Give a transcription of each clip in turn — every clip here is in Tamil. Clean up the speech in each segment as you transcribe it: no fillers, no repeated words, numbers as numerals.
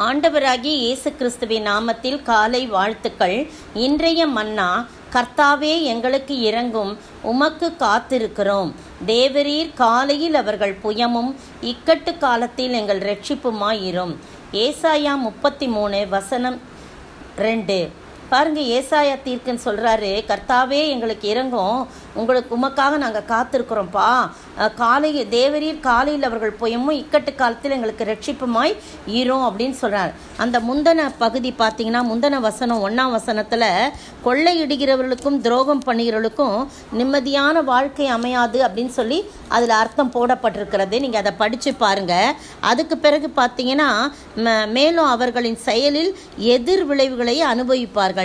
ஆண்டவராகிய இயேசு கிறிஸ்துவின் நாமத்தில் காலை வாழ்த்துக்கள். இன்றைய மன்னா, கர்த்தாவே எங்களுக்கு இரங்கும், உமக்கு காத்திருக்கிறோம். தேவரீர் காலையில் அவர்கள் புயமும் இக்கட்டு காலத்தில் எங்கள் இரட்சிப்புமாயிரும். ஏசாயா 33 வசனம் 2. பாருங்க, ஏசாயா தீர்க்கன் சொல்றாரு, கர்த்தாவே எங்களுக்கு இறங்கும், உமக்காக நாங்கள் காத்திருக்கிறோம்ப்பா. தேவரீர் காலையில் அவர்கள் புயமும் இக்கட்டு காலத்தில் எங்களுக்கு ரட்சிப்புமாய் ஈரும் அப்படின்னு சொல்றாரு. அந்த முந்தன பகுதி பார்த்தீங்கன்னா, முந்தன வசனம் 1ஆம் வசனத்தில் கொள்ளையிடுகிறவர்களுக்கும் துரோகம் பண்ணுகிறவர்களுக்கும் நிம்மதியான வாழ்க்கை அமையாது அப்படின்னு சொல்லி அதில் அர்த்தம் போடப்பட்டிருக்கிறது. நீங்கள் அதை படித்து பாருங்கள். அதுக்கு பிறகு பார்த்தீங்கன்னா, மேலும் அவர்களின் செயலில் எதிர் விளைவுகளை அனுபவிப்பார்கள்.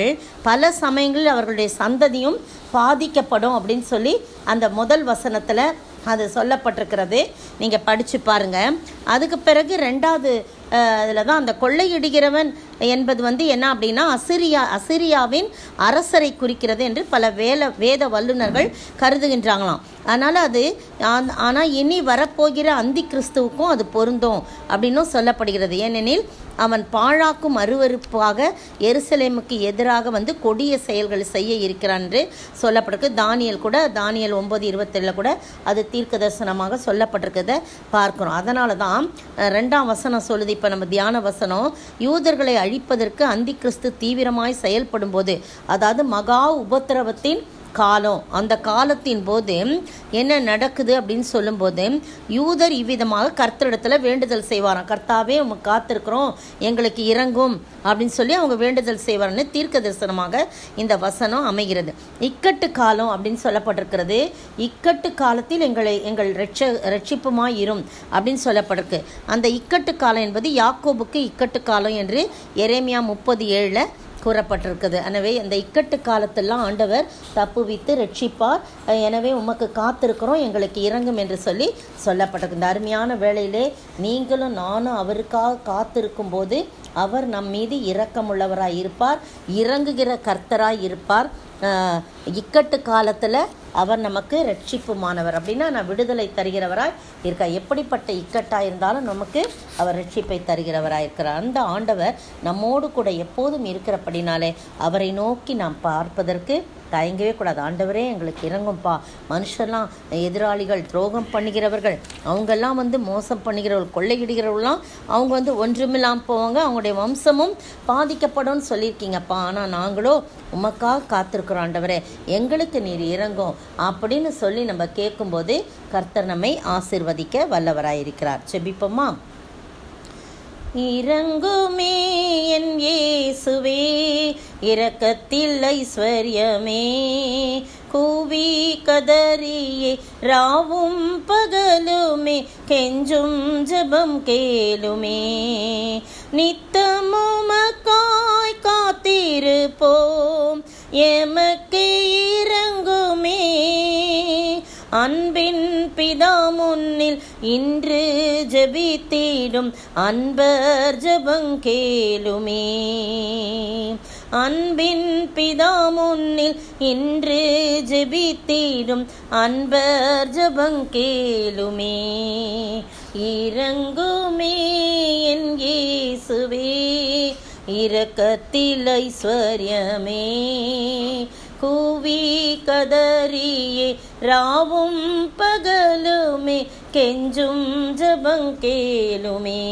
பல சமயங்களில் அவர்களுடைய சந்ததியும் பாதிக்கப்படும் அப்படின்னு சொல்லி அந்த முதல் வசனத்தில் அது சொல்லப்பட்டிருக்கிறது. நீங்கள் படித்து பாருங்கள். அதுக்கு பிறகு 2வது இதில் தான் அந்த கொள்ளையிடுகிறவன் என்பது என்ன அப்படின்னா, அசிரியாவின் அரசரை குறிக்கிறது என்று பல வேத வல்லுநர்கள் கருதுகின்றாங்களாம். அதனால் ஆனால் இனி வரப்போகிற அந்தி கிறிஸ்துவுக்கும் அது பொருந்தும் அப்படின்னும் சொல்லப்படுகிறது. ஏனெனில் அவன் பாழாக்கும் அருவருப்பாக எருசலேமுக்கு எதிராக கொடிய செயல்கள் செய்ய இருக்கிறான் என்று சொல்லப்பட்டிருக்கு. தானியல் 9:27 கூட அது தீர்க்க தரிசனமாக சொல்லப்பட்டிருக்கிறத பார்க்கிறோம். அதனால தான் 2ஆம் வசனம் சொல்லுது. இப்போ நம்ம தியான வசனம், யூதர்களை அழிப்பதற்கு அந்தி கிறிஸ்து தீவிரமாய் செயல்படும் போது, அதாவது மகா உபத்திரவத்தின் காலம், அந்த காலத்தின் போது என்ன நடக்குது அப்படின்னு சொல்லும்போது, யூதர் இவ்விதமாக கர்த்தரிடத்தில் வேண்டுதல் செய்வாராம். கர்த்தாவே உமக்கு காத்திருக்கிறோம், எங்களுக்கு இறங்கும் அப்படின்னு சொல்லி அவங்க வேண்டுதல் செய்வார்னு தீர்க்க தரிசனமாக இந்த வசனம் அமைகிறது. இக்கட்டு காலம் அப்படின்னு சொல்லப்பட்டிருக்கிறது. இக்கட்டு காலத்தில் எங்கள் ரட்சிப்புமாய் இரும் அப்படின்னு சொல்லப்பட்டிருக்கு. அந்த இக்கட்டு காலம் என்பது யாக்கோபுக்கு இக்கட்டு காலம் என்று எரேமியா 30:7 கூறப்பட்டிருக்குது. எனவே அந்த இக்கட்டு காலத்தெல்லாம் ஆண்டவர் தப்புவித்து ரட்சிப்பார். எனவே உமக்கு காத்திருக்கிறோம், எங்களுக்கு இறங்கும் என்று சொல்லி சொல்லப்பட்டிருக்கு. இந்த அருமையான வேளையிலே நீங்களும் நானும் அவருக்காக காத்திருக்கும் போது அவர் நம் மீது இரக்கமுள்ளவராய் இருப்பார், இறங்குகிற கர்த்தராய் இருப்பார். இக்கட்டு காலத்தில் அவர் நமக்கு ரட்சிப்புமானவர். அப்படின்னா நான் விடுதலை தருகிறவராய் இருக்கா. எப்படிப்பட்ட இக்கட்டாக இருந்தாலும் நமக்கு அவர் ரட்சிப்பை தருகிறவராக இருக்கிறார். அந்த ஆண்டவர் நம்மோடு கூட எப்போதும் இருக்கிறபடினாலே அவரை நோக்கி நாம் பார்ப்பதற்கு தயங்கவே கூடாது. ஆண்டவரே எங்களுக்கு இறங்கும்பா. மனுஷர்லாம், எதிராளிகள், துரோகம் பண்ணுகிறவர்கள், அவங்கெல்லாம் மோசம் பண்ணுகிறவர்கள், கொள்ளையிடுகிறவர்கள்லாம் அவங்க ஒன்றுமில்லாமல் போவாங்க, அவங்களுடைய வம்சமும் பாதிக்கப்படும் சொல்லியிருக்கீங்கப்பா. ஆனால் நாங்களோ உமக்காக காத்திருக்கிறோம் ஆண்டவரே, எங்களுக்கு நீர் இறங்கும் அப்படின்னு சொல்லி நம்ம கேட்கும்போது கர்த்தர் நம்மை ஆசீர்வதிக்க வல்லவராயிருக்கிறார். செபிப்போமா. இறங்குமே என் இயேசுவே, இரக்கத்தில் ஐஸ்வர்யமே, கூவி கதறியே ராவும் பகலுமே, கெஞ்சும் ஜெபம் கேளுமே, நித்தமுமக்காய் காத்திருப்போம், எமக்கு இறங்குமே. அன்பின் பிதா முன்னில் இன்று ஜெபித்திடும் அன்பர் ஜெபங்கேளுமே. அன்பின் பிதா முன்னில் இன்று ஜெபித்திடும் அன்பர் ஜெபங்கேளுமே. இறங்குமே என் இயேசுவே, இரக்கத்தில் ஐஸ்வர்யமே, கூவி கதறியே ராவும் பகலுமே, கெஞ்சும் ஜெபங்கேளுமே.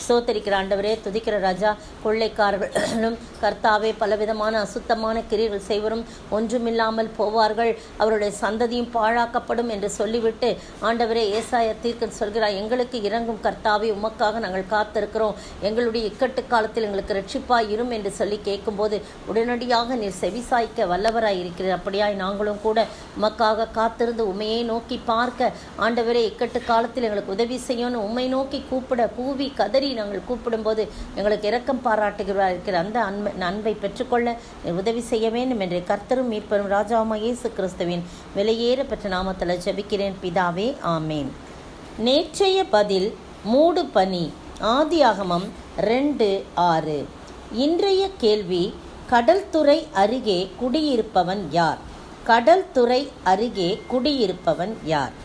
ஸ்தோத்திரிக்கிற ஆண்டவரே, துதிக்கிற ராஜா, கொள்ளைக்காரர்களும் கர்த்தாவே பலவிதமான அசுத்தமான கிரியைகள் செய்வரும் ஒன்றுமில்லாமல் போவார்கள், அவருடைய சந்ததியும் பாழாக்கப்படும் என்று சொல்லிவிட்டு ஆண்டவரே ஏசாயா தீர்க்கன் சொல்கிறார், எங்களுக்கு இறங்கும் கர்த்தாவே, உமக்காக நாங்கள் காத்திருக்கிறோம், எங்களுடைய இக்கட்டு காலத்தில் எங்களுக்கு ரட்சிப்பாய் இரும் என்று சொல்லி கேட்கும்போது உடனடியாக நீர் செவிசாய்க்க வல்லவராய் இருக்கிறீர். அப்படியாய் நாங்களும் கூட உமக்காக காத்திருந்து உண்மையை நோக்கி பார்க்க, ஆண்டவரே இக்கட்டு காலத்தில் எங்களுக்கு உதவி செய்யணும், உண்மை நோக்கி கூவி கதறி நாங்கள் கூப்பிடும்போது எங்களுக்கு இரக்கம் பாராட்டுகிறார் இருக்கிற அந்த அன்பை பெற்றுக்கொள்ள உதவி செய்ய வேண்டும் என்று கர்த்தரும் மீட்பரும் ராஜாவுமாகிய இயேசு கிறிஸ்துவின் விலையேற பெற்ற நாமத்தில் ஜெபிக்கிறேன் பிதாவே, ஆமேன். நேற்றைய பதில் மூடு பனி. ஆதியாகமம் 2:6. இன்றைய கேள்வி, கடல்துறை அருகே குடியிருப்பவன் யார்? கடல்துறை அருகே குடியிருப்பவன் யார்?